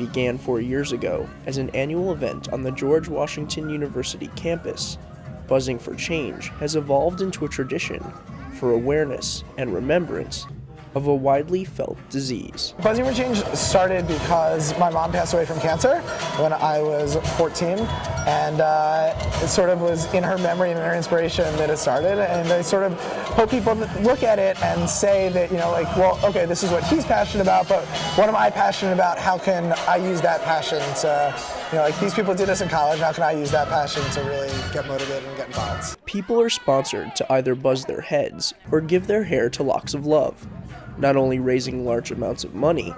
began 4 years ago as an annual event on the George Washington University campus, Buzzing for Change has evolved into a tradition for awareness and remembrance of a widely felt disease. Buzzing for Change started because my mom passed away from cancer when I was 14, and it sort of was in her memory and in her inspiration that it started, and I sort of hope people look at it and say that, like, well, okay, this is what he's passionate about, but what am I passionate about? How can I use that passion to, like, these people did this in college, how can I use that passion to really get motivated and get involved? People are sponsored to either buzz their heads or give their hair to Locks of Love, not only raising large amounts of money,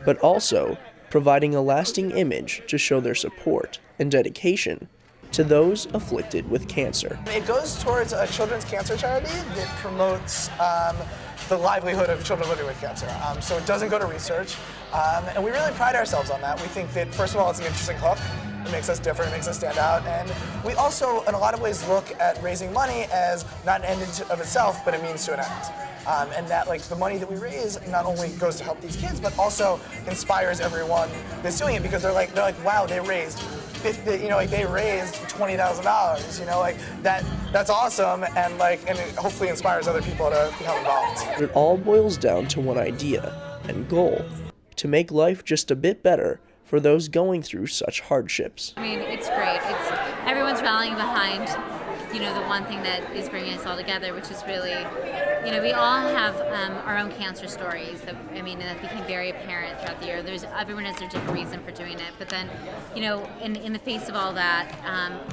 but also providing a lasting image to show their support and dedication to those afflicted with cancer. It goes towards a children's cancer charity that promotes the livelihood of children living with cancer. So it doesn't go to research, and we really pride ourselves on that. We think that, first of all, it's an interesting hook. It makes us different, it makes us stand out, and we also, in a lot of ways, look at raising money as not an end of itself, but a means to an end. And that, like, the money that we raise not only goes to help these kids, but also inspires everyone that's doing it, because they're like, wow, they raised they raised $20,000. Like that's awesome, and it hopefully inspires other people to become involved. It all boils down to one idea and goal: to make life just a bit better for those going through such hardships. I mean, it's great. Everyone's rallying behind, the one thing that is bringing us all together, which is really, we all have our own cancer stories. And that became very apparent throughout the year. Everyone has their different reason for doing it, but then, in the face of all that,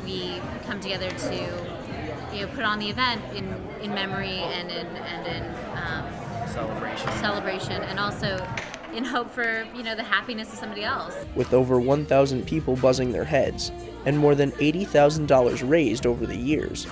we come together to, put on the event in memory and in celebration, and also in hope for, the happiness of somebody else. With over 1,000 people buzzing their heads and more than $80,000 raised over the years,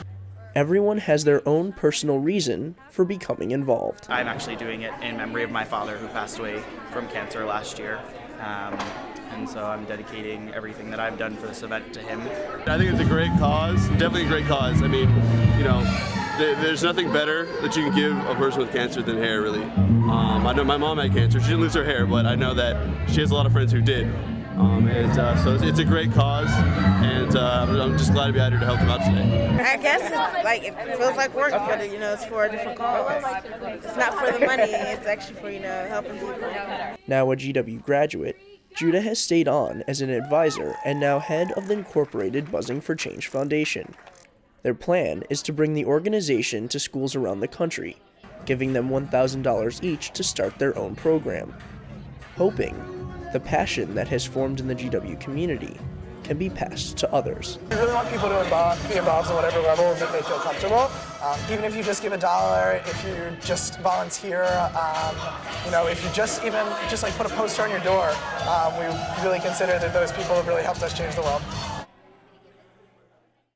everyone has their own personal reason for becoming involved. I'm actually doing it in memory of my father, who passed away from cancer last year. And so I'm dedicating everything that I've done for this event to him. I think it's a great cause, definitely a great cause. I mean, there's nothing better that you can give a person with cancer than hair, really. I know my mom had cancer. She didn't lose her hair, but I know that she has a lot of friends who did. So it's a great cause, and I'm just glad to be out here to help them out today. I guess it feels like work, but it's for a different cause. It's not for the money, it's actually for helping people. Now a GW graduate, Judah has stayed on as an advisor and now head of the Incorporated Buzzing for Change Foundation. Their plan is to bring the organization to schools around the country, giving them $1,000 each to start their own program, hoping the passion that has formed in the GW community can be passed to others. We really want people to be involved on whatever level that they feel comfortable. Even if you just give $1, if you just volunteer, if you just put a poster on your door, we really consider that those people have really helped us change the world.